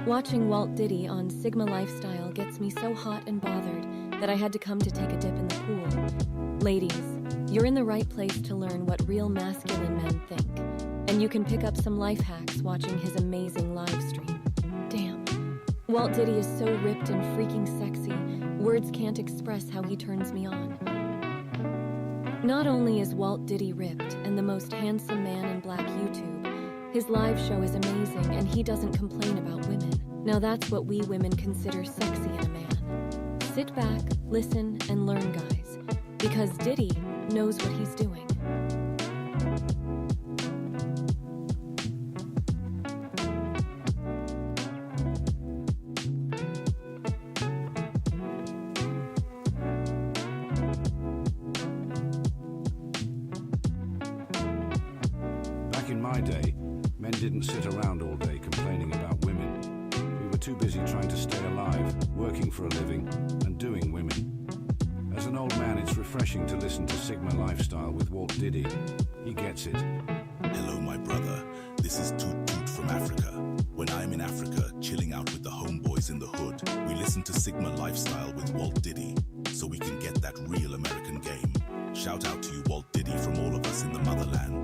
Watching Walt Diddy on Sigma Lifestyle gets me so hot and bothered that I had to come to take a dip in the pool. Ladies, you're in the right place to learn what real masculine men think, and you can pick up some life hacks watching his amazing live stream. Damn. Walt Diddy is so ripped and freaking sexy, words can't express how he turns me on. Not only is Walt Diddy ripped and the most handsome man in Black YouTube, his live show is amazing and he doesn't complain about women. Now that's what we women consider sexy in a man. Sit back, listen, and learn, guys, because Diddy knows what he's doing. Back in my day, men didn't sit around all day complaining about women. We were too busy trying to stay alive, working for a living, and doing women. As an old man, it's refreshing to listen to Sigma Lifestyle with Walt Diddy. He gets it. Hello, my brother. This is Toot Toot from Africa. When I'm in Africa, chilling out with the homeboys in the hood, we listen to Sigma Lifestyle with Walt Diddy, so we can get that real American game. Shout out to you, Walt Diddy, from all of us in the motherland.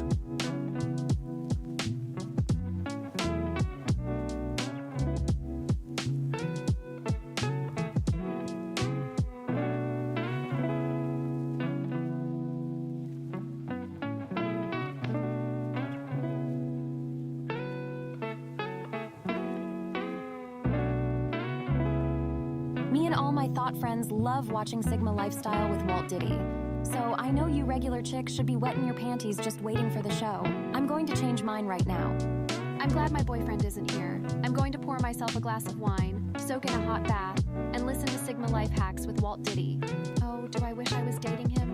Me and all my thought friends love watching Sigma Lifestyle with Walt Diddy. So I know you regular chicks should be wetting your panties just waiting for the show. I'm going to change mine right now. I'm glad my boyfriend isn't here. I'm going to pour myself a glass of wine, soak in a hot bath, and listen to Sigma Life Hacks with Walt Diddy. Oh, do I wish I was dating him?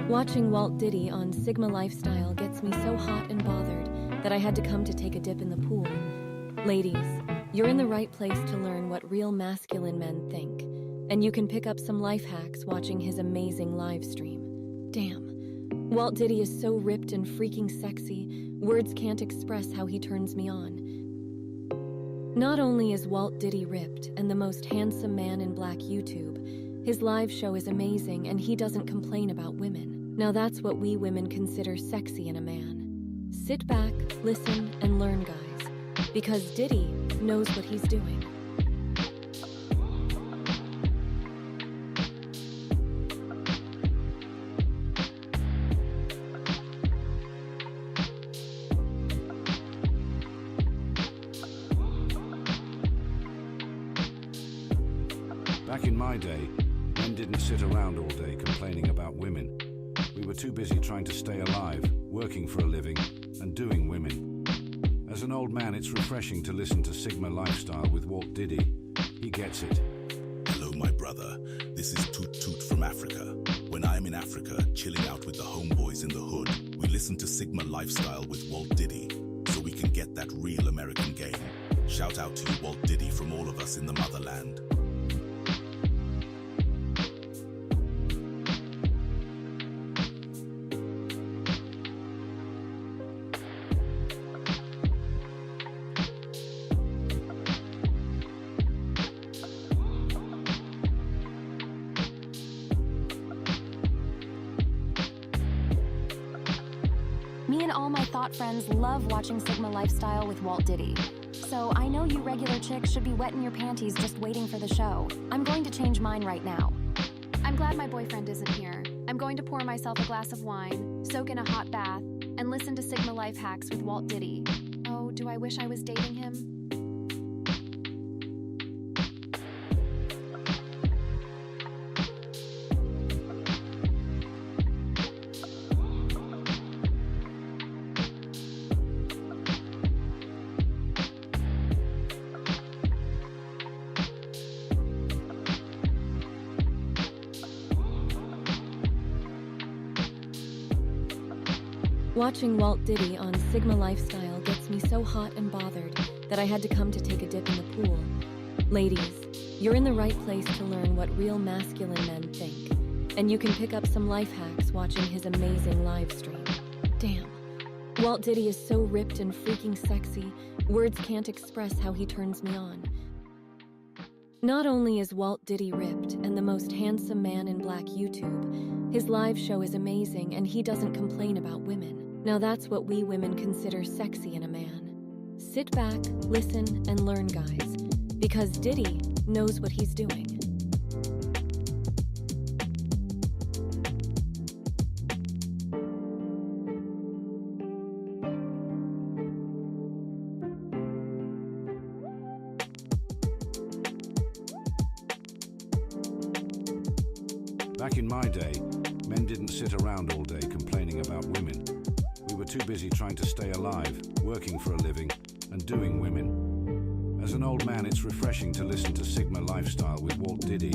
Watching Walt Diddy on Sigma Lifestyle gets me so hot and bothered that I had to come to take a dip in the pool. Ladies, you're in the right place to learn what real masculine men think, and you can pick up some life hacks watching his amazing live stream. Damn. Walt Diddy is so ripped and freaking sexy, words can't express how he turns me on. Not only is Walt Diddy ripped and the most handsome man in Black YouTube, his live show is amazing and he doesn't complain about women. Now that's what we women consider sexy in a man. Sit back, listen, and learn, guys, because Diddy knows what he's doing. Back in my day, men didn't sit around all day complaining about women. We were too busy trying to stay alive, working for a living, and doing women. As an old man, it's refreshing to listen to Sigma Lifestyle with Walt Diddy. He gets it. Hello, my brother. This is Toot Toot from Africa. When I'm in Africa, chilling out with the homeboys in the hood, we listen to Sigma Lifestyle with Walt Diddy, so we can get that real American game. Shout out to you, Walt Diddy, from all of us in the motherland. Me and all my thought friends love watching Sigma Lifestyle with Walt Diddy. So I know you regular chicks should be wetting your panties just waiting for the show. I'm going to change mine right now. I'm glad my boyfriend isn't here. I'm going to pour myself a glass of wine, soak in a hot bath, and listen to Sigma Life Hacks with Walt Diddy. Oh, do I wish I was dating him? Watching Walt Diddy on Sigma Lifestyle gets me so hot and bothered that I had to come to take a dip in the pool. Ladies, you're in the right place to learn what real masculine men think, and you can pick up some life hacks watching his amazing live stream. Damn. Walt Diddy is so ripped and freaking sexy, words can't express how he turns me on. Not only is Walt Diddy ripped and the most handsome man in Black YouTube, his live show is amazing and he doesn't complain about women. Now that's what we women consider sexy in a man. Sit back, listen, and learn, guys, because Diddy knows what he's doing. Back in my day, men didn't sit around all day complaining about women. We were too busy trying to stay alive, working for a living, and doing women. As an old man, it's refreshing to listen to Sigma Lifestyle with Walt Diddy.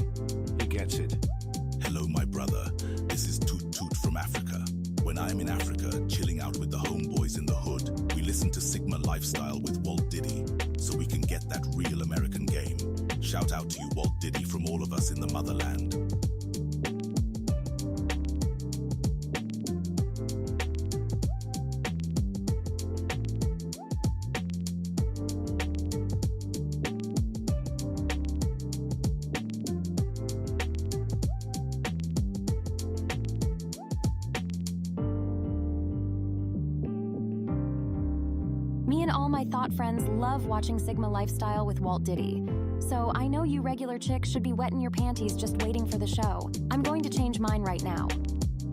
He gets it. Hello, my brother. This is Toot Toot from Africa. When I'm in Africa, chilling out with the homeboys in the hood, we listen to Sigma Lifestyle with Walt Diddy, so we can get that real American game. Shout out to you, Walt Diddy, from all of us in the motherland. Me and all my thought friends love watching Sigma Lifestyle with Walt Diddy. So I know you regular chicks should be wetting your panties just waiting for the show. I'm going to change mine right now.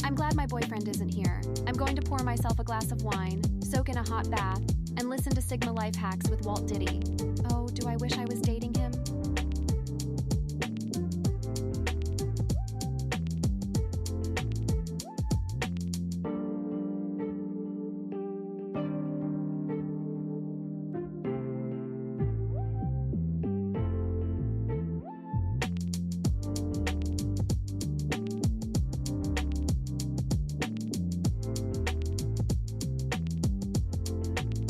I'm glad my boyfriend isn't here. I'm going to pour myself a glass of wine, soak in a hot bath, and listen to Sigma Life Hacks with Walt Diddy. Oh, do I wish I was dating him?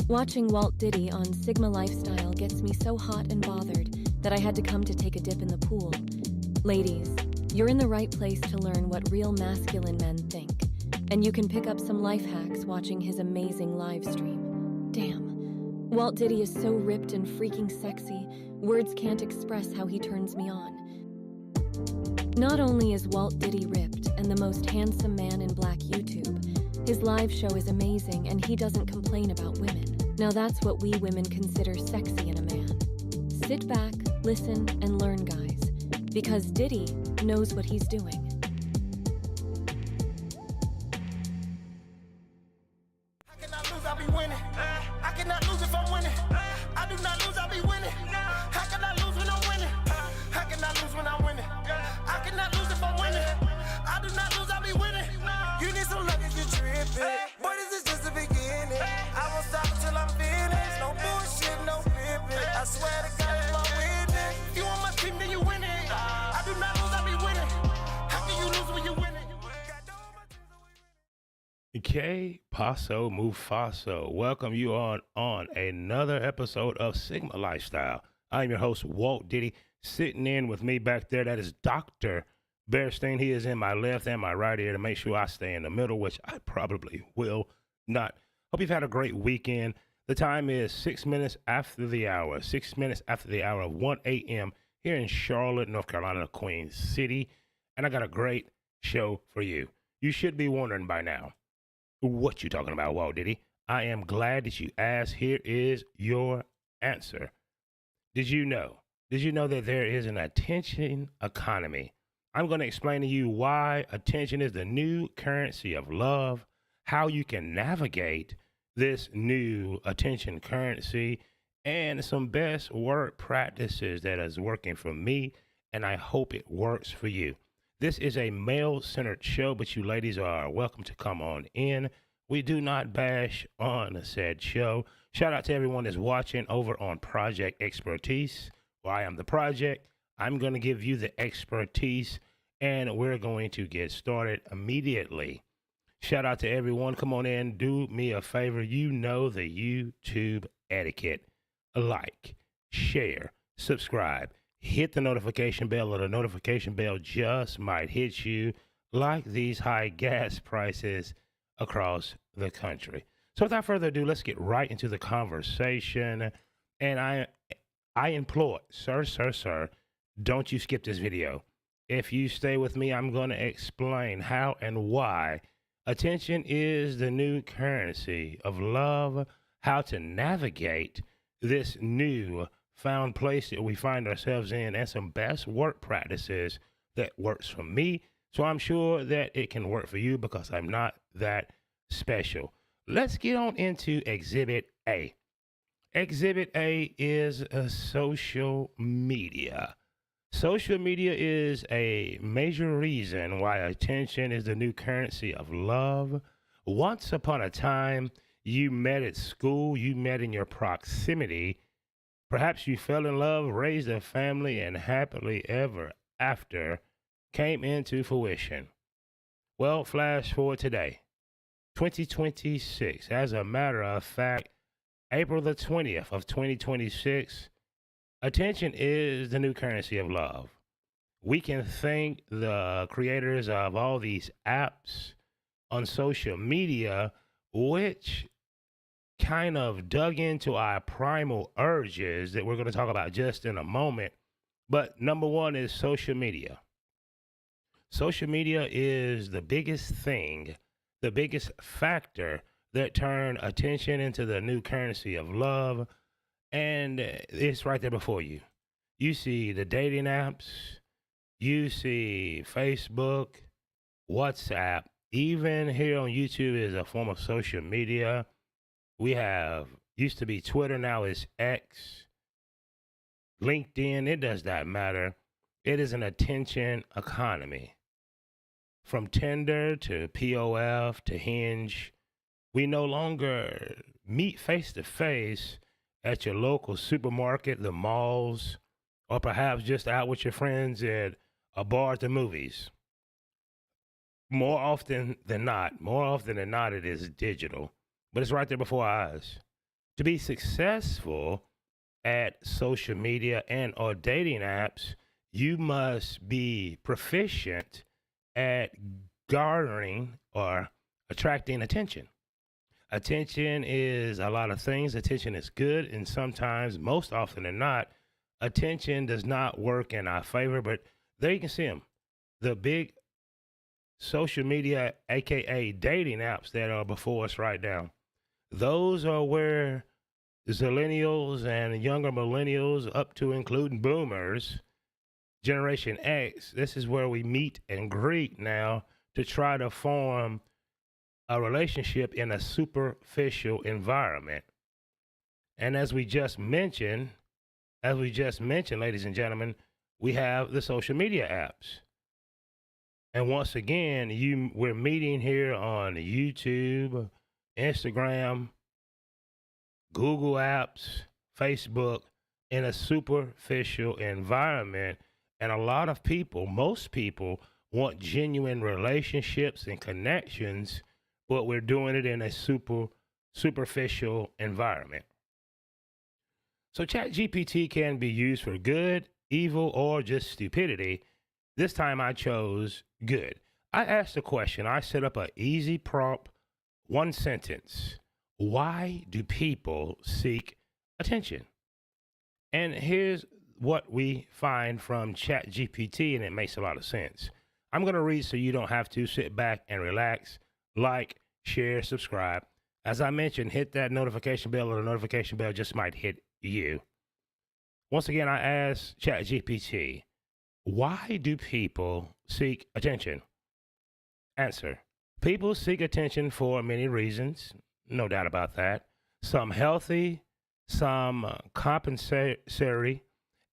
Watching Walt Diddy on Sigma Lifestyle gets me so hot and bothered that I had to come to take a dip in the pool. Ladies, you're in the right place to learn what real masculine men think, and you can pick up some life hacks watching his amazing live stream. Damn. Walt Diddy is so ripped and freaking sexy, words can't express how he turns me on. Not only is Walt Diddy ripped and the most handsome man in Black YouTube, his live show is amazing and he doesn't complain about women. Now that's what we women consider sexy in a man. Sit back, listen, and learn, guys, because Diddy knows what he's doing. I cannot lose, I'll be winning. I cannot lose if I'm winning. I do not lose, I'll be winning. I cannot lose when I'm winning. I cannot lose when I'm winning. I cannot lose if I'm winning. I do not lose, I'll be winning. You need some luck if you're tripping. Boy, this is just the beginning. I won't stop till I'm finished. No bullshit, no pimping. I swear to God, if I'm winning. If you on my team, then you winning. I do not lose, I'll be winning. How can you lose when you're winning? Que Paso Mufaso. Welcome you on another episode of Sigma Lifestyle. I'm your host, Walt Diddy. Sitting in with me back there, that is Dr. Bearstein. He is in my left and my right ear to make sure I stay in the middle, which I probably will not. Hope you've had a great weekend. The time is 6 minutes after the hour. 6 minutes after the hour of 1 a.m. here in Charlotte, North Carolina, Queen City. And I got a great show for you. You should be wondering by now, what you talking about, Walt Diddy? I am glad that you asked. Here is your answer. Did you know that there is an attention economy? I'm going to explain to you why attention is the new currency of love, how you can navigate this new attention currency, and some best work practices that is working for me, and I hope it works for you. This is a male-centered show, but you ladies are welcome to come on in. We do not bash on said show. Shout out to everyone that's watching over on Project Expertise. Well, I am the project. I'm going to give you the expertise, and we're going to get started immediately. Shout out to everyone. Come on in. Do me a favor. You know the YouTube etiquette. Like, share, subscribe, hit the notification bell, or the notification bell just might hit you like these high gas prices across the country. So without further ado, let's get right into the conversation. And I implore, sir, don't you skip this video. If you stay with me, I'm going to explain how and why attention is the new currency of love, how to navigate this new found place that we find ourselves in, and some best work practices that works for me. So I'm sure that it can work for you because I'm not that special. Let's get on into Exhibit A. Exhibit A is a social media. Social media is a major reason why attention is the new currency of love. Once upon a time, you met at school, you met in your proximity. Perhaps you fell in love, raised a family, and happily ever after came into fruition. Well, flash forward today, 2026. As a matter of fact, April the 20th of 2026, attention is the new currency of love. We can thank the creators of all these apps on social media, which kind of dug into our primal urges that we're going to talk about just in a moment. But number one is social media. Social media is the biggest thing, the biggest factor that turned attention into the new currency of love. And it's right there before you. You see the dating apps, you see Facebook, WhatsApp, even here on YouTube is a form of social media. We have, used to be Twitter, now it's X, LinkedIn, it does not matter. It is an attention economy. From Tinder to POF to Hinge, we no longer meet face to face at your local supermarket, the malls, or perhaps just out with your friends at a bar at the movies. More often than not, it is digital, but it's right there before our eyes. To be successful at social media and or dating apps, you must be proficient at garnering or attracting attention. Attention is a lot of things. Attention is good, and sometimes, most often than not, attention does not work in our favor. But there you can see them. The big social media, aka dating apps that are before us right now. Those are where zillennials and younger millennials, up to including boomers, Generation X, this is where we meet and greet now to try to form a relationship in a superficial environment. And as we just mentioned, ladies and gentlemen, we have the social media apps. And once again, we're meeting here on YouTube, Instagram, Google Apps, Facebook, in a superficial environment. And a lot of people, most people, want genuine relationships and connections, but we're doing it in a superficial environment. So ChatGPT can be used for good, evil, or just stupidity. This time I chose good. I asked a question. I set up an easy prompt, one sentence. Why do people seek attention? And here's what we find from ChatGPT, and it makes a lot of sense. I'm going to read so you don't have to. Sit back and relax. Like, share, subscribe. As I mentioned, hit that notification bell, or the notification bell just might hit you. Once again, I asked ChatGPT, why do people seek attention? Answer. People seek attention for many reasons. No doubt about that. Some healthy, some compensatory,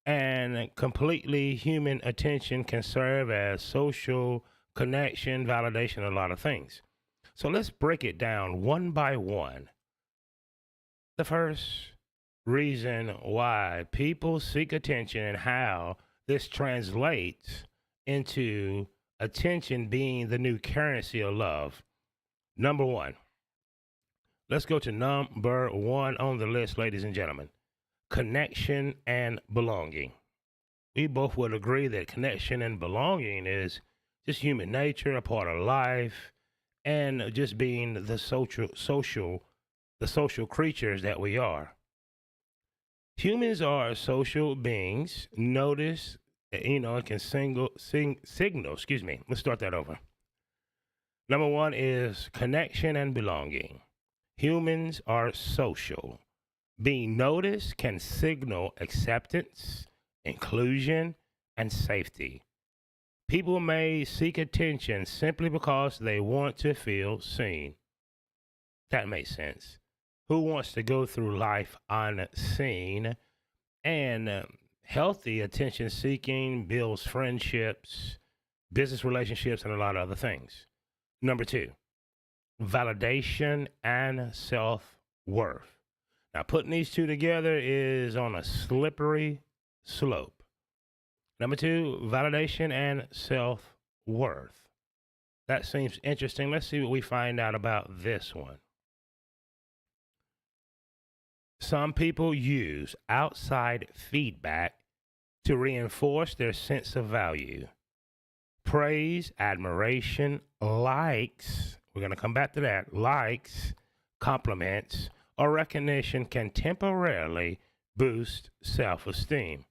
and completely human attention can serve as social connection, validation, a lot of things. So let's break it down one by one. The first reason why people seek attention and how this translates into attention being the new currency of love. Number one. Let's go to number one on the list, ladies and gentlemen. Connection and belonging. We both would agree that connection and belonging is just human nature, a part of life, and just being the social creatures that we are. Humans are social beings. Notice, it can signal, excuse me. Let's start that over. Number one is connection and belonging. Humans are social. Being noticed can signal acceptance, inclusion, and safety. People may seek attention simply because they want to feel seen. That makes sense. Who wants to go through life unseen? And healthy attention seeking builds friendships, business relationships, and a lot of other things. Number two, validation and self-worth. Now, putting these two together is on a slippery slope. Number two, validation and self-worth. That seems interesting. Let's see what we find out about this one. Some people use outside feedback to reinforce their sense of value. Praise, admiration, likes, we're going to come back to that, likes, compliments, or recognition can temporarily boost self-esteem.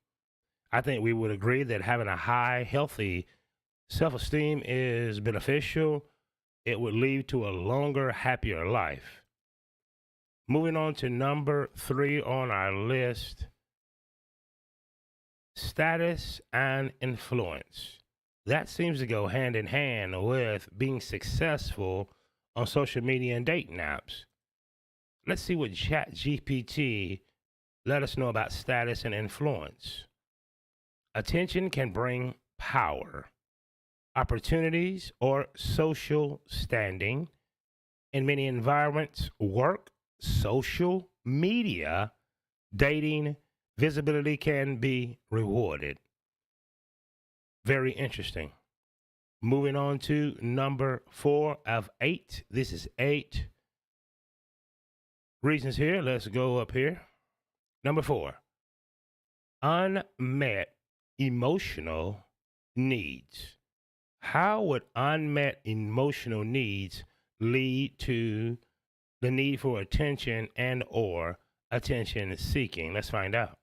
I think we would agree that having a high, healthy self-esteem is beneficial. It would lead to a longer, happier life. Moving on to number three on our list, status and influence. That seems to go hand in hand with being successful on social media and dating apps. Let's see what ChatGPT let us know about status and influence. Attention can bring power, opportunities, or social standing. In many environments, work, social media, dating, visibility can be rewarded. Very interesting. Moving on to number 4 of 8. This is 8 reasons here. Let's go up here. Number 4, unmet emotional needs. How would unmet emotional needs lead to the need for attention and or attention seeking? Let's find out.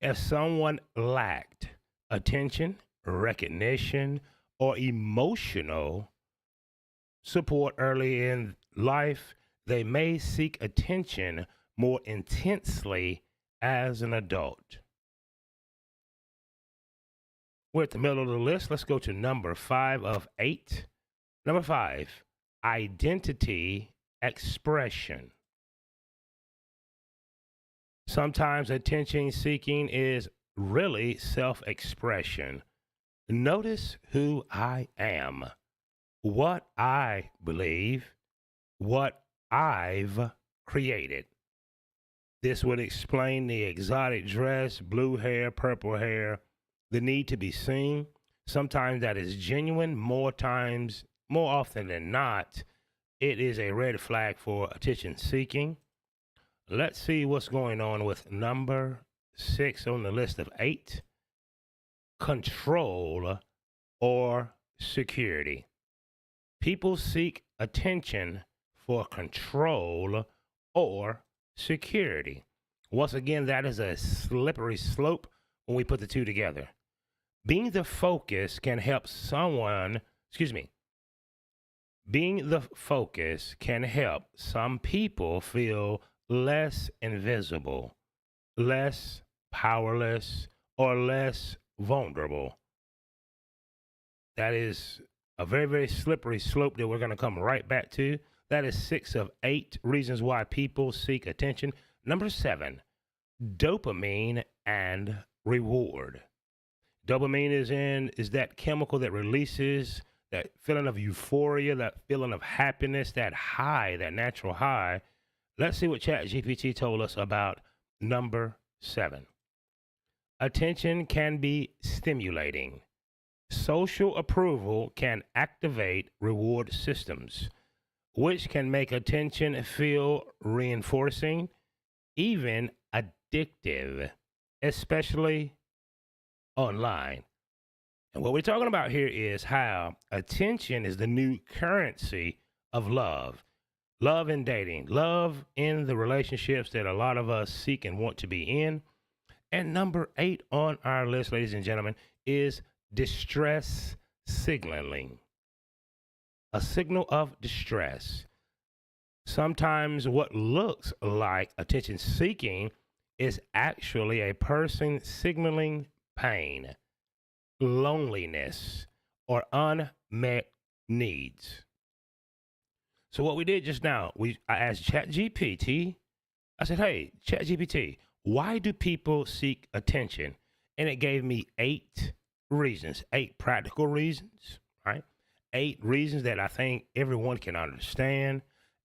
If someone lacked attention, recognition, or emotional support early in life, they may seek attention more intensely as an adult. We're at the middle of the list. Let's go to number 5 of 8. Number 5, identity expression. Sometimes attention seeking is really self-expression. Notice who I am, what I believe, what I've created. This would explain the exotic dress, blue hair, purple hair, the need to be seen. Sometimes that is genuine. More often than not, it is a red flag for attention seeking. Let's see what's going on with number 6 on the list of 8. Control or security. People seek attention for control or security. Once again, that is a slippery slope when we put the two together. Being the focus can help being the focus can help some people feel less invisible, less powerless, or less vulnerable. That is a very, very slippery slope that we're going to come right back to. That is 6 of 8 reasons why people seek attention. Number 7, dopamine and reward. Dopamine is that chemical that releases that feeling of euphoria, that feeling of happiness, that high, that natural high. Let's see what ChatGPT told us about number 7. Attention can be stimulating. Social approval can activate reward systems. which can make attention feel reinforcing, even addictive, especially online. And what we're talking about here is how attention is the new currency of love. Love in dating, love in the relationships that a lot of us seek and want to be in. And number 8 on our list, ladies and gentlemen, is distress signaling. A signal of distress. Sometimes what looks like attention seeking is actually a person signaling pain, loneliness, or unmet needs. So what we did just now, I asked ChatGPT, I said, hey, ChatGPT, why do people seek attention? And it gave me 8 reasons, 8 practical reasons, right? 8 reasons that I think everyone can understand.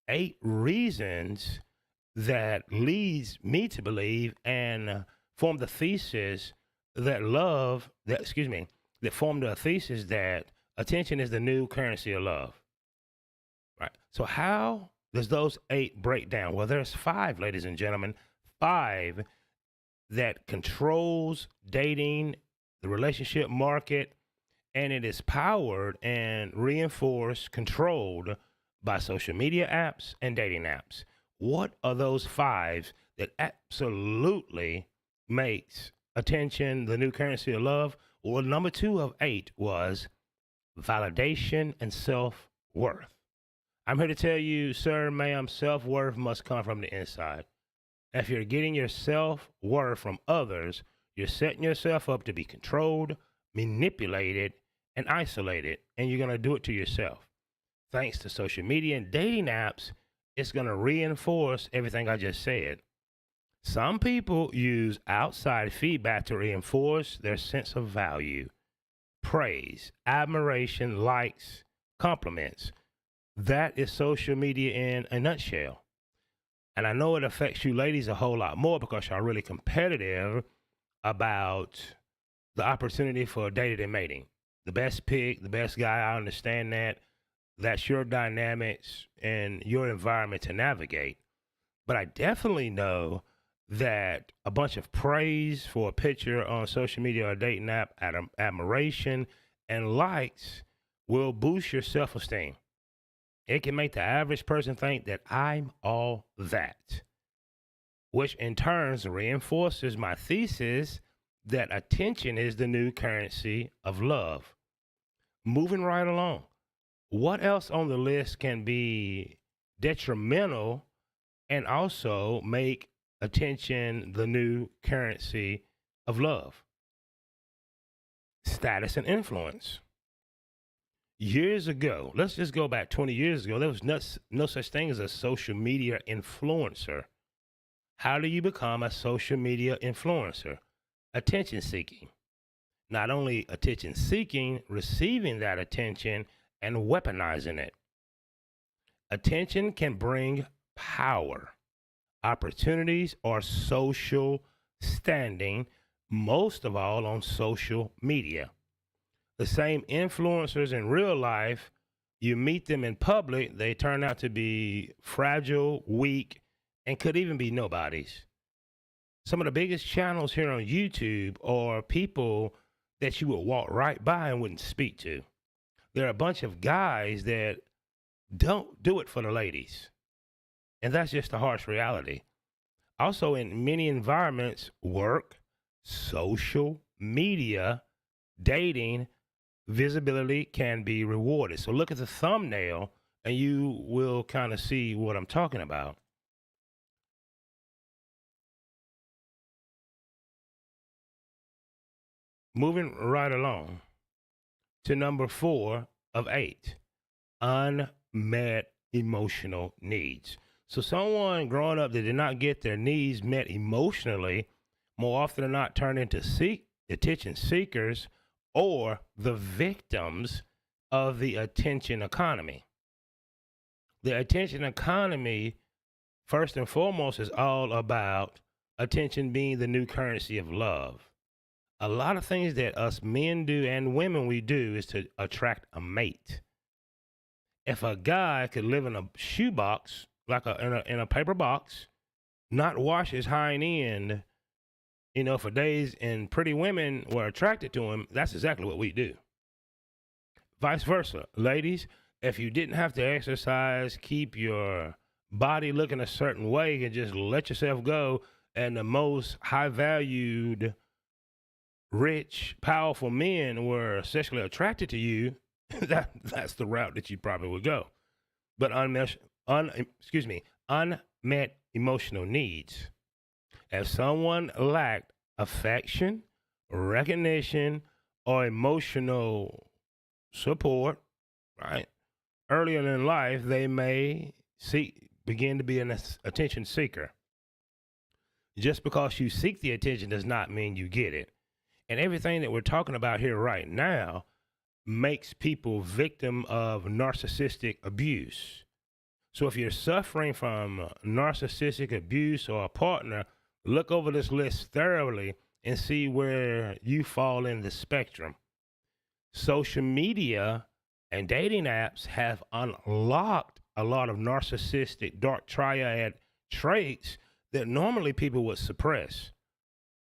8 reasons that leads me to believe and form the thesis that formed the thesis that attention is the new currency of love. Right. So how does those 8 break down? Well, there's 5, ladies and gentlemen, 5 that controls dating, the relationship market, and it is powered and reinforced, controlled by social media apps and dating apps. What are those 5 that absolutely makes attention the new currency of love? Well, number 2 of 8 was validation and self-worth. I'm here to tell you, sir, ma'am, self-worth must come from the inside. If you're getting your self-worth from others, you're setting yourself up to be controlled, manipulated, and isolated, and you're going to do it to yourself. Thanks to social media and dating apps, it's going to reinforce everything I just said. Some people use outside feedback to reinforce their sense of value, praise, admiration, likes, compliments. That is social media in a nutshell. And I know it affects you ladies a whole lot more because y'all really competitive about the opportunity for dating and mating. The best pick, the best guy, I understand that. That's your dynamics and your environment to navigate. But I definitely know that a bunch of praise for a picture on social media or dating app, admiration, and likes will boost your self-esteem. It can make the average person think that I'm all that, which in turn reinforces my thesis that attention is the new currency of love. Moving right along. What else on the list can be detrimental and also make attention the new currency of love? Status and influence. Years ago, let's just go back 20 years ago, there was no such thing as a social media influencer. How do you become a social media influencer? Attention seeking. Not only attention seeking, receiving that attention and weaponizing it. Attention can bring power, opportunities, or social standing, most of all on social media. The same influencers in real life, you meet them in public, they turn out to be fragile, weak, and could even be nobodies. Some of the biggest channels here on YouTube are people that you would walk right by and wouldn't speak to. There are a bunch of guys that don't do it for the ladies. And that's just a harsh reality. Also, in many environments, work, social media, dating, visibility can be rewarded. So look at the thumbnail and you will kind of see what I'm talking about. Moving right along to number 4 of 8, unmet emotional needs. So someone growing up that did not get their needs met emotionally, more often than not turn into attention seekers or the victims of the attention economy. The attention economy, first and foremost, is all about attention being the new currency of love. A lot of things that us men do and women we do is to attract a mate. if a guy could live in a shoebox, like in a paper box, not wash his hind end, for days, and pretty women were attracted to him, that's exactly what we do. Vice versa. Ladies, if you didn't have to exercise, keep your body looking a certain way, and just let yourself go, and the most high-valued, rich, powerful men were sexually attracted to you, that's the route that you probably would go. But unmet emotional needs. If someone lacked affection, recognition, or emotional support, right, earlier in life, they may begin to be an attention seeker. Just because you seek the attention does not mean you get it. And everything that we're talking about here right now makes people victim of narcissistic abuse. So if you're suffering from narcissistic abuse or a partner, look over this list thoroughly and see where you fall in the spectrum. Social media and dating apps have unlocked a lot of narcissistic dark triad traits that normally people would suppress.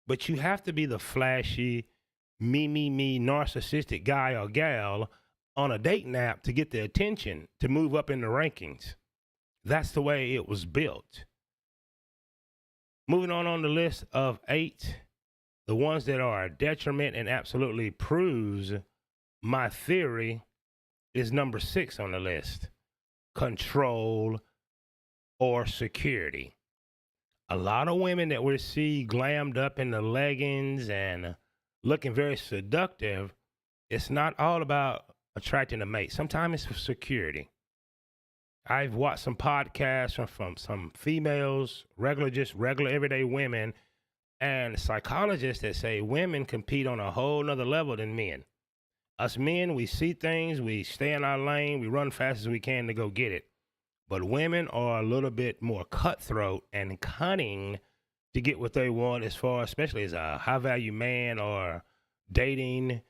But you have to be the flashy, me, narcissistic guy or gal on a dating app to get the attention, to move up in the rankings. That's the way it was built. Moving on the list of 8, the ones that are a detriment and absolutely proves my theory is number 6 on the list: control or security. A lot of women that we see glammed up in the leggings and looking very seductive, it's not all about attracting a mate. Sometimes it's for security. I've watched some podcasts from some females, regular everyday women, and psychologists that say women compete on a whole nother level than men. Us men, we see things, we stay in our lane, we run fast as we can to go get it. But women are a little bit more cutthroat and cunning to get what they want, as far, especially as a high-value man, or dating,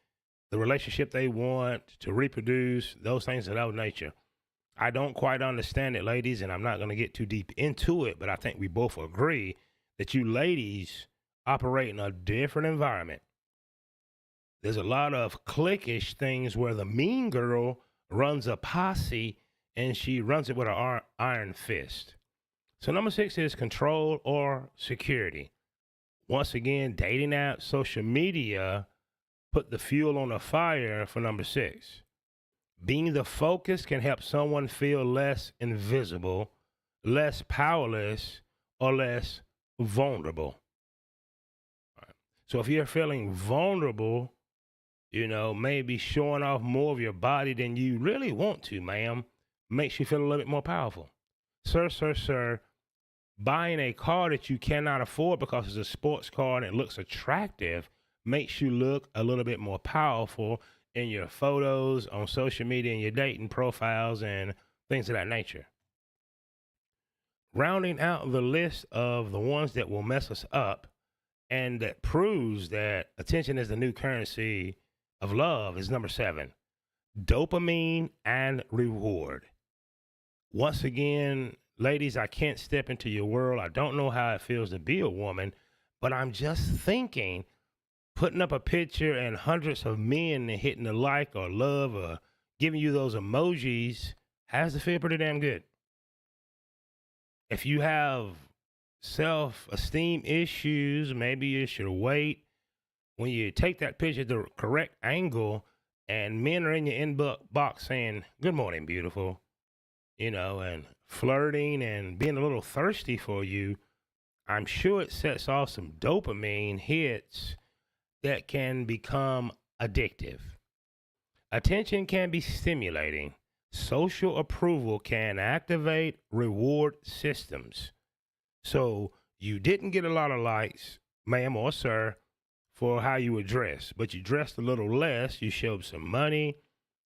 the relationship they want, to reproduce, those things of that nature. I don't quite understand it, ladies, and I'm not going to get too deep into it, but I think we both agree that you ladies operate in a different environment. There's a lot of cliquish things where the mean girl runs a posse and she runs it with an iron fist. So number 6 is control or security. Once again, dating apps, social media put the fuel on the fire for number 6. Being the focus can help someone feel less invisible, less powerless, or less vulnerable. All right. So if you're feeling vulnerable, maybe showing off more of your body than you really want to, ma'am, makes you feel a little bit more powerful. Sir, buying a car that you cannot afford because it's a sports car and it looks attractive makes you look a little bit more powerful in your photos on social media and your dating profiles and things of that nature. Rounding out the list of the ones that will mess us up and that proves that attention is the new currency of love is number 7, dopamine and reward. Once again, ladies, I can't step into your world. I don't know how it feels to be a woman, but I'm just thinking, putting up a picture and hundreds of men hitting the like or love or giving you those emojis has to feel pretty damn good. If you have self-esteem issues, maybe it's your weight, when you take that picture the correct angle and men are in your inbox saying, "Good morning, beautiful," and flirting and being a little thirsty for you, I'm sure it sets off some dopamine hits that can become addictive. Attention can be stimulating. Social approval can activate reward systems. So you didn't get a lot of likes, ma'am or sir, for how you were dressed, but you dressed a little less. You showed some money.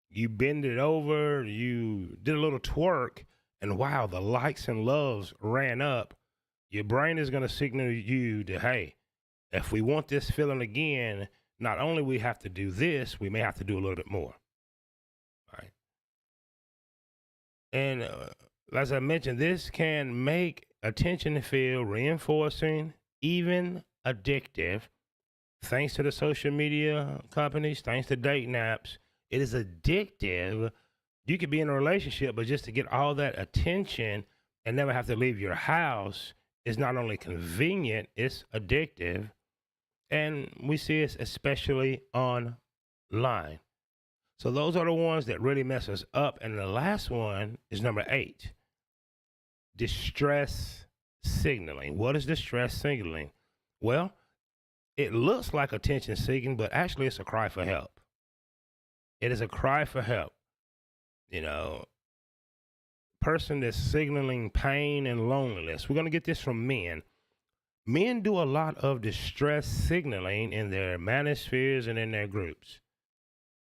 You bend it over. You did a little twerk. And wow, the likes and loves ran up. Your brain is going to signal you to, hey, if we want this feeling again, not only we have to do this, we may have to do a little bit more. All right. And as I mentioned, this can make attention feel reinforcing, even addictive. Thanks to the social media companies, thanks to dating apps, it is addictive. You could be in a relationship, but just to get all that attention and never have to leave your house is not only convenient, it's addictive. And we see it especially online. So those are the ones that really mess us up. And the last one is number 8, distress signaling. What is distress signaling? Well, it looks like attention seeking, but actually it's a cry for help. It is a cry for help. You know, person that's signaling pain and loneliness. We're going to get this from men. Men do a lot of distress signaling in their manospheres and in their groups.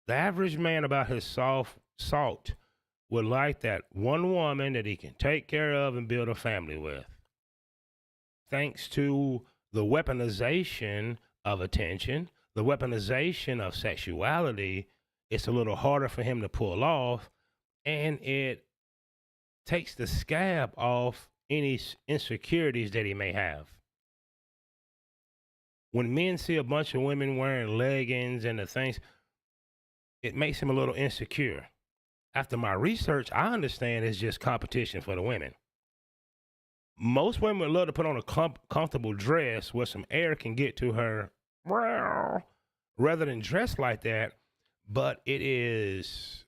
The average man about his soft salt would like that one woman that he can take care of and build a family with. Thanks to the weaponization of attention, the weaponization of sexuality, it's a little harder for him to pull off, and it takes the scab off any insecurities that he may have. When men see a bunch of women wearing leggings and the things, it makes him a little insecure. After my research, I understand it's just competition for the women. Most women would love to put on a comfortable dress where some air can get to her rather than dress like that, but it is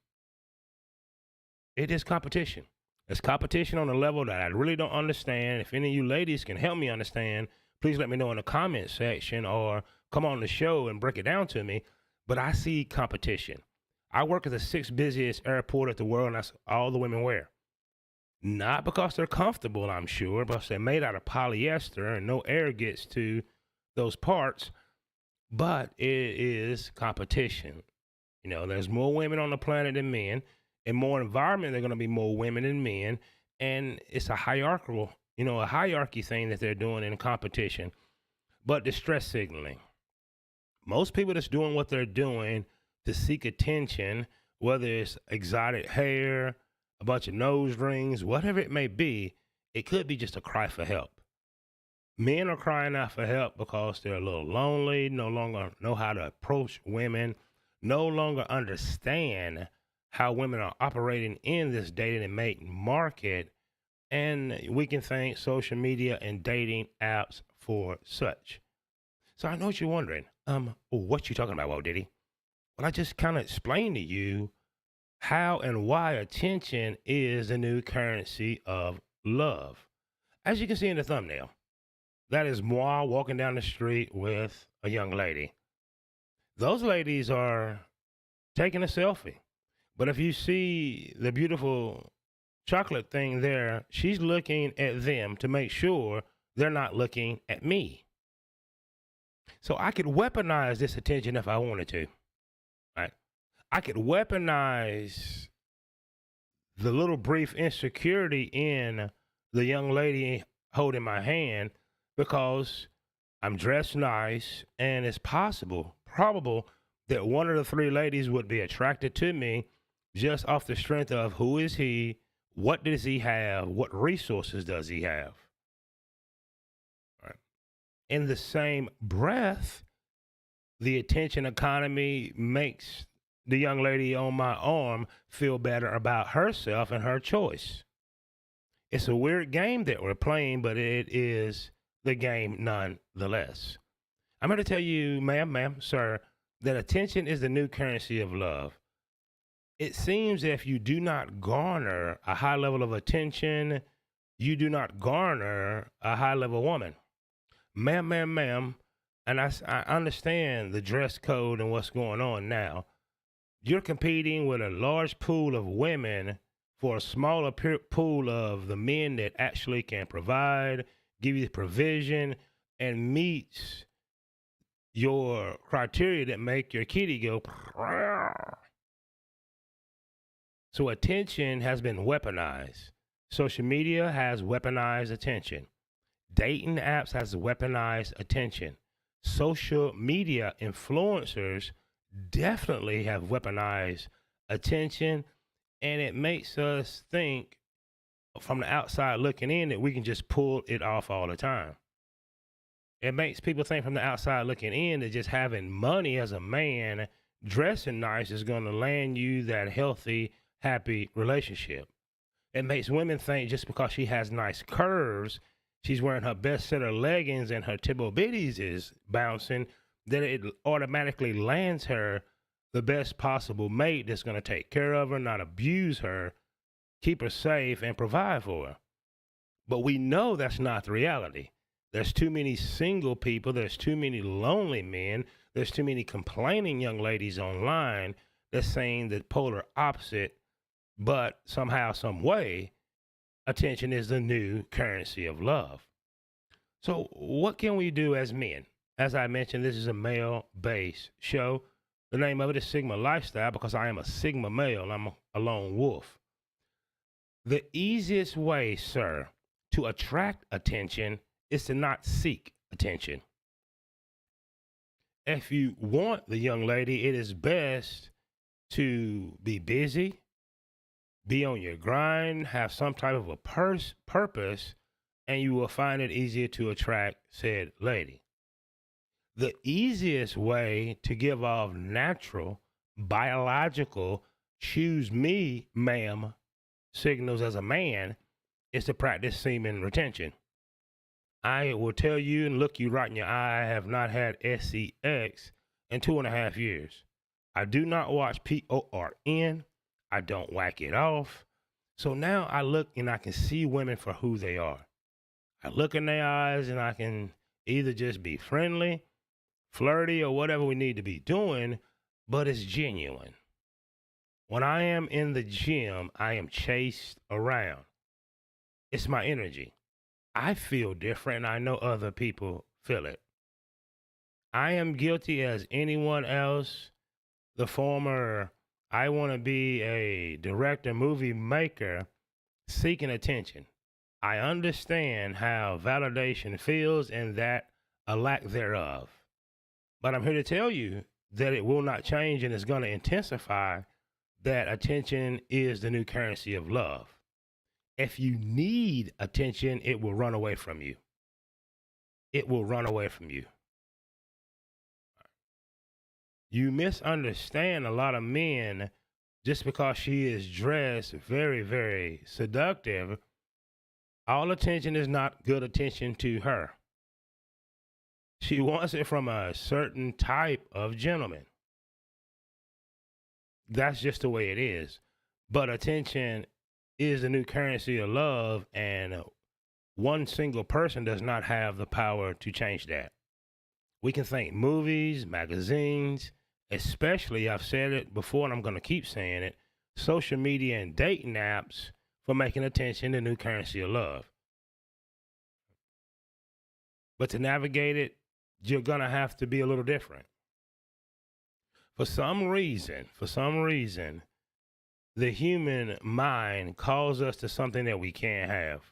competition. It's competition on a level that I really don't understand. If any of you ladies can help me understand, please let me know in the comment section or come on the show and break it down to me. But I see competition. I work at the 6th busiest airport in the world, and that's all the women wear. Not because they're comfortable, I'm sure, but they're made out of polyester and no air gets to those parts. But it is competition. You know, there's more women on the planet than men. In more environment, there are going to be more women than men. And it's a hierarchical, a hierarchy thing that they're doing in competition. But distress signaling. Most people that's doing what they're doing to seek attention, whether it's exotic hair, a bunch of nose rings, whatever it may be, it could be just a cry for help. Men are crying out for help because they're a little lonely, no longer know how to approach women, no longer understand how women are operating in this dating and mating market, and we can thank social media and dating apps for such. So I know what you're wondering. What you talking about, Walt Diddy? Well, I just kind of explained to you how and why attention is the new currency of love. As you can see in the thumbnail, that is moi walking down the street with a young lady. Those ladies are taking a selfie. But if you see the beautiful chocolate thing there, she's looking at them to make sure they're not looking at me. So I could weaponize this attention if I wanted to. Right? I could weaponize the little brief insecurity in the young lady holding my hand because I'm dressed nice, and it's probable that one of the 3 ladies would be attracted to me just off the strength of who is he, what does he have, what resources does he have. All right. In the same breath, the attention economy makes the young lady on my arm feel better about herself and her choice. It's a weird game that we're playing, but it is the game nonetheless. I'm going to tell you, ma'am, sir, that attention is the new currency of love. It seems if you do not garner a high level of attention, you do not garner a high level woman. Ma'am, and I understand the dress code and what's going on now. You're competing with a large pool of women for a smaller pool of the men that actually can provide, give you the provision, and meets your criteria that make your kitty go. So attention has been weaponized. Social media has weaponized attention. Dating apps has weaponized attention. Social media influencers definitely have weaponized attention. And it makes us think from the outside looking in that we can just pull it off all the time. It makes people think from the outside looking in that just having money as a man, dressing nice is going to land you that healthy, happy relationship. It makes women think just because she has nice curves, she's wearing her best set of leggings and her Tibble Bitties is bouncing, that it automatically lands her the best possible mate that's going to take care of her, not abuse her, keep her safe, and provide for her. But we know that's not the reality. There's too many single people. There's too many lonely men. There's too many complaining young ladies online that's saying the polar opposite, but somehow, some way, attention is the new currency of love. So what can we do as men? As I mentioned, this is a male-based show. The name of it is Sigma Lifestyle because I am a Sigma male. I'm a lone wolf. The easiest way, sir, to attract attention is to not seek attention. If you want the young lady, it is best to be busy, be on your grind, have some type of a purpose, and you will find it easier to attract said lady. The easiest way to give off natural, biological, choose me, ma'am, signals as a man is to practice semen retention. I will tell you and look you right in your eye, I have not had SEX in 2.5 years. I do not watch PORN. I don't whack it off. So now I look and I can see women for who they are. I look in their eyes and I can either just be friendly, flirty, or whatever we need to be doing, but it's genuine. When I am in the gym, I am chased around. It's my energy. I feel different. I know other people feel it. I am guilty as anyone else. The former, I want to be a director, movie maker, seeking attention. I understand how validation feels and that a lack thereof. But I'm here to tell you that it will not change and it's going to intensify, that attention is the new currency of love. If you need attention, it will run away from you. It will run away from you. You misunderstand a lot of men just because she is dressed very, very seductive. All attention is not good attention to her. She wants it from a certain type of gentleman. That's just the way it is. But attention is the new currency of love, and one single person does not have the power to change that. We can thank movies, magazines, especially, I've said it before and I'm going to keep saying it, social media and dating apps for making attention the new currency of love. But to navigate it, you're going to have to be a little different. For some reason, the human mind calls us to something that we can't have.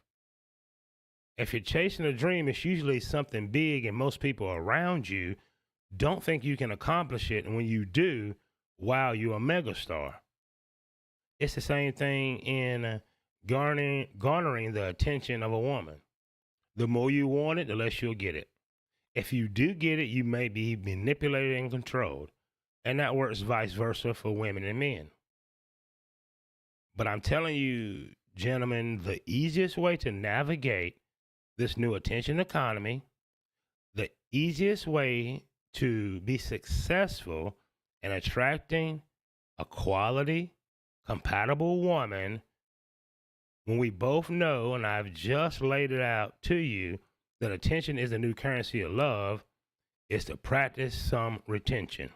If you're chasing a dream, it's usually something big, and most people around you don't think you can accomplish it. And when you do, wow, you're a megastar. It's the same thing in garnering the attention of a woman. The more you want it, the less you'll get it. If you do get it, you may be manipulated and controlled. And that works vice versa for women and men. But I'm telling you, gentlemen, the easiest way to navigate this new attention economy, the easiest way to be successful in attracting a quality, compatible woman, when we both know, and I've just laid it out to you, that attention is the new currency of love, is to practice some retention.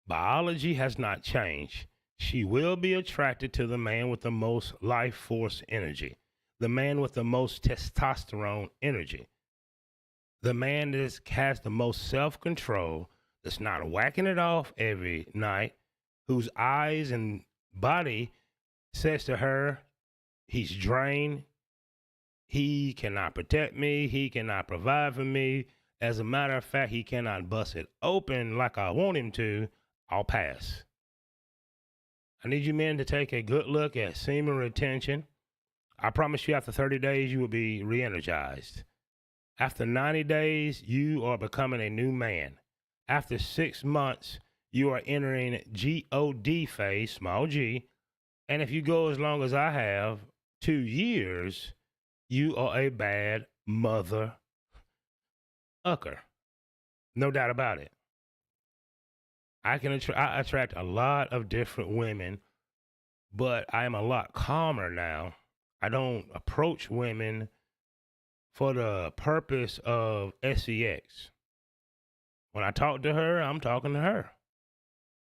Biology has not changed. She will be attracted to the man with the most life force energy, the man with the most testosterone energy, the man that has the most self-control, that's not whacking it off every night, whose eyes and body says to her, he's drained, he cannot protect me, he cannot provide for me. As a matter of fact, he cannot bust it open like I want him to. I'll pass. I need you men to take a good look at semen retention. I promise you, after 30 days, you will be re-energized. After 90 days, you are becoming a new man. After 6 months, you are entering GOD phase, small g. And if you go as long as I have, 2 years, you are a bad mother ucker. No doubt about it. I attract a lot of different women, but I am a lot calmer now. I don't approach women for the purpose of sex. When I talk to her, I'm talking to her.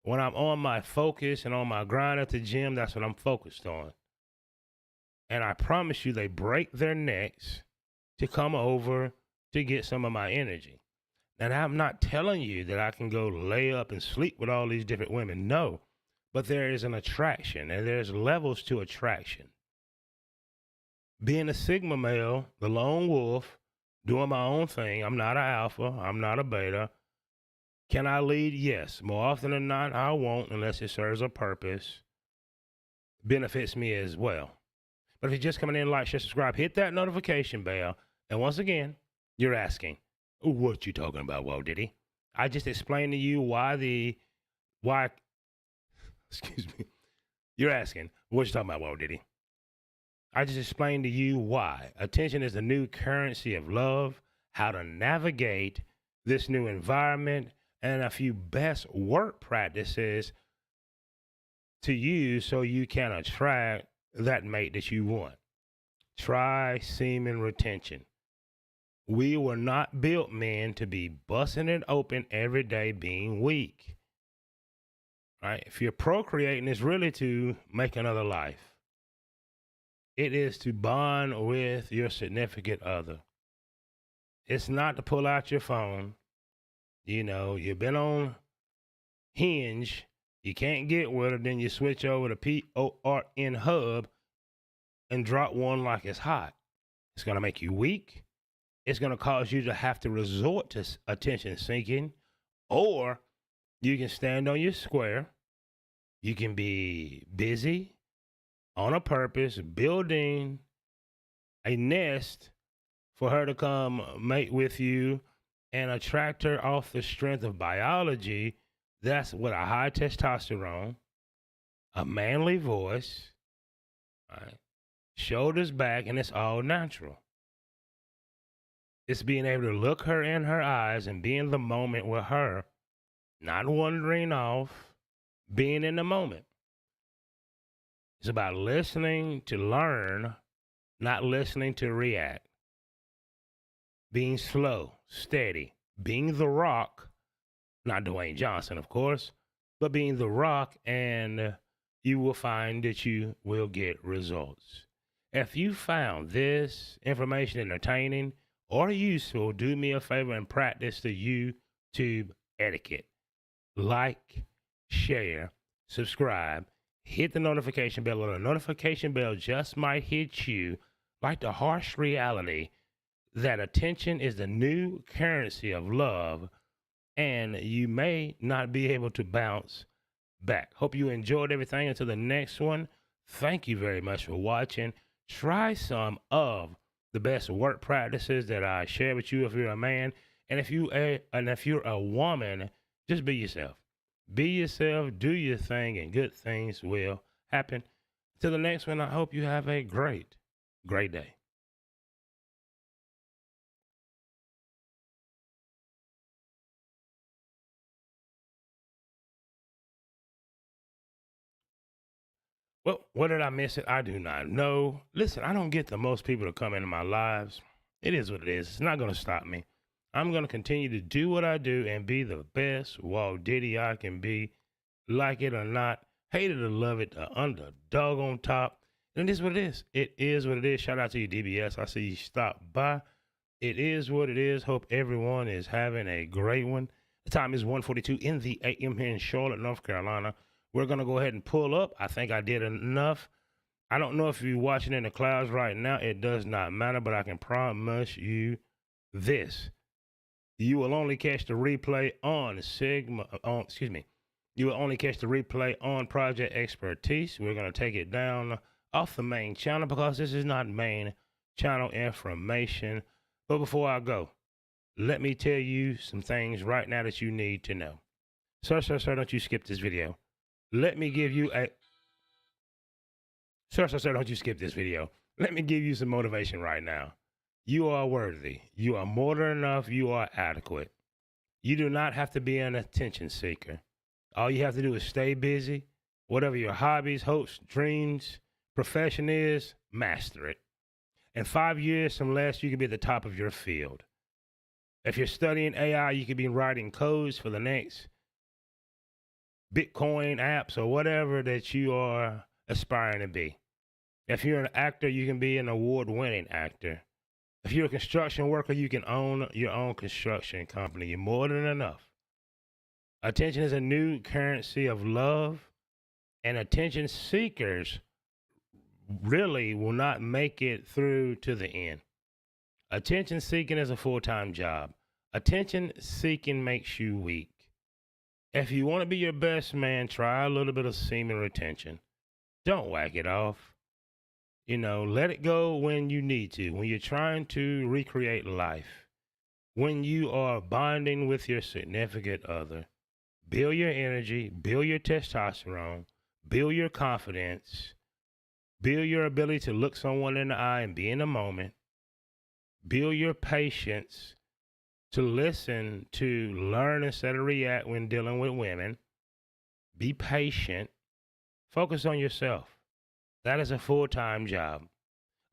When I'm on my focus and on my grind at the gym, that's what I'm focused on. And I promise you, they break their necks to come over to get some of my energy. And I'm not telling you that I can go lay up and sleep with all these different women. No, but there is an attraction, and there's levels to attraction. Being a Sigma male, the lone wolf, doing my own thing, I'm not an alpha, I'm not a beta. Can I lead? Yes. More often than not, I won't unless it serves a purpose. Benefits me as well. But if you're just coming in, like, share, subscribe, hit that notification bell. And once again, you're asking, what you talking about, Walt Diddy? I just explained to you why, excuse me. You're asking, what you talking about, Walt Diddy? I just explained to you why. Attention is the new currency of love, how to navigate this new environment, and a few best work practices to use so you can attract that mate that you want. Try semen retention. We were not built, men, to be busting it open every day being weak. Right? If you're procreating, it's really to make another life. It is to bond with your significant other. It's not to pull out your phone. You know, you've been on Hinge, you can't get with her, then you switch over to PORN Hub and drop one like it's hot. It's going to make you weak. It's going to cause you to have to resort to attention seeking, or you can stand on your square. You can be busy on a purpose, building a nest for her to come mate with you and attract her off the strength of biology. That's with a high testosterone, a manly voice, right? Shoulders back, and it's all natural. It's being able to look her in her eyes and be in the moment with her, not wandering off, being in the moment. It's about listening to learn, not listening to react. Being slow, steady, being the Rock, not Dwayne Johnson, of course, but being the Rock, and you will find that you will get results. If you found this information entertaining or useful, do me a favor and practice the YouTube etiquette. Like, share, subscribe, hit the notification bell, or the notification bell just might hit you like the harsh reality that attention is the new currency of love, and you may not be able to bounce back. Hope you enjoyed everything. Until the next one, thank you very much for watching. Try some of the best work practices that I share with you if you're a man. And if you're a woman, just be yourself. Be yourself, do your thing, and good things will happen. Till the next one, I hope you have a great day. Well, what did I miss it? I do not know. Listen, I don't get the most people to come into my lives. It is what it is. It's not going to stop me. I'm going to continue to do what I do and be the best Walt Diddy I can be. Like it or not, hate it or love it, the underdog on top. And it is what it is. It is what it is. Shout out to you, DBS. I see you stop by. It is what it is. Hope everyone is having a great one. The time is 1:42 in the AM here in Charlotte, North Carolina. We're going to go ahead and pull up. I think I did enough. I don't know if you're watching in the clouds right now. It does not matter, but I can promise you this. You will only catch the replay on You will only catch the replay on Project Expertise. We're going to take it down off the main channel because this is not main channel information. But before I go, let me tell you some things right now that you need to know. Sir, don't you skip this video. Let me give you a... Sir, don't you skip this video. Let me give you some motivation right now. You are worthy. You are more than enough. You are adequate. You do not have to be an attention seeker. All you have to do is stay busy. Whatever your hobbies, hopes, dreams, profession is, master it. In 5 years from less, you can be at the top of your field. If you're studying AI, you could be writing codes for the next Bitcoin apps or whatever that you are aspiring to be. If you're an actor, you can be an award-winning actor. If you're a construction worker, you can own your own construction company. You're more than enough. Attention is a new currency of love, and attention seekers really will not make it through to the end. Attention seeking is a full-time job. Attention seeking makes you weak. If you want to be your best man, try a little bit of semen retention. Don't whack it off. Let it go when you need to, when you're trying to recreate life, when you are bonding with your significant other. Build your energy, build your testosterone, build your confidence, build your ability to look someone in the eye and be in the moment. Build your patience to listen, to learn instead of react when dealing with women. Be patient. Focus on yourself. That is a full-time job.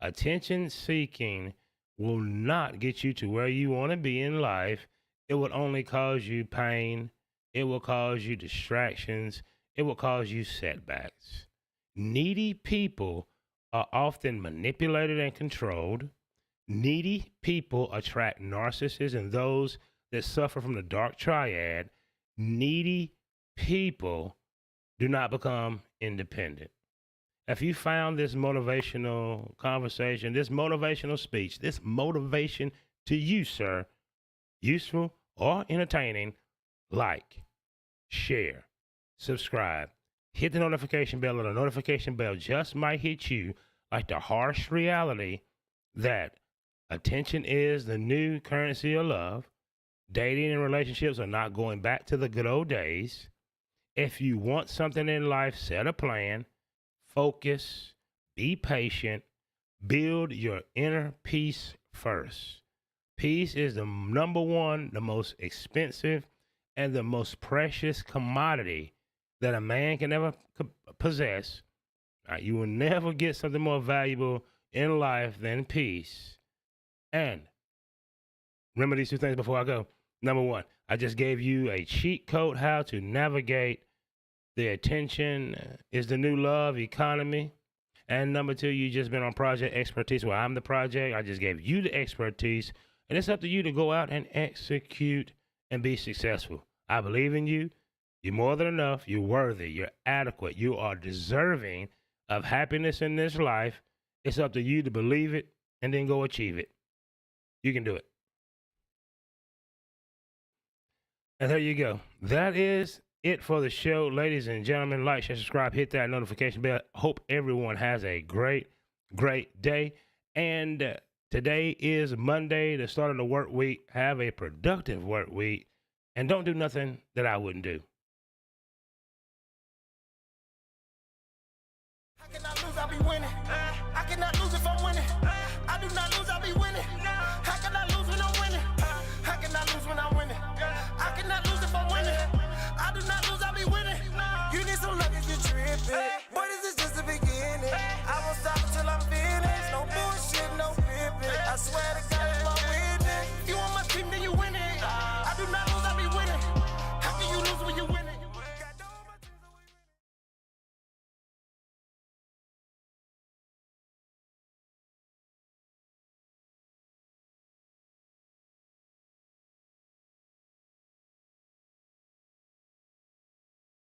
Attention seeking will not get you to where you want to be in life. It will only cause you pain. It will cause you distractions. It will cause you setbacks. Needy people are often manipulated and controlled. Needy people attract narcissists and those that suffer from the dark triad. Needy people do not become independent. If you found this motivational conversation, this motivational speech, this motivation to you, sir, useful or entertaining, like, share, subscribe, hit the notification bell, or the notification bell just might hit you like the harsh reality that attention is the new currency of love. Dating and relationships are not going back to the good old days. If you want something in life, set a plan. Focus, be patient, build your inner peace first. Peace is the number one, the most expensive, and the most precious commodity that a man can ever possess. You will never get something more valuable in life than peace. And remember these two things before I go. Number one, I just gave you a cheat code how to navigate the attention is the new love economy. And number two, you just been on Project Expertise. Well, I'm the project. I just gave you the expertise. And it's up to you to go out and execute and be successful. I believe in you. You're more than enough. You're worthy. You're adequate. You are deserving of happiness in this life. It's up to you to believe it and then go achieve it. You can do it. And there you go. That is it for the show, ladies and gentlemen. Like, share, subscribe, hit that notification bell. Hope everyone has a great day. And today is Monday, the start of the work week. Have a productive work week, and don't do nothing that I wouldn't do.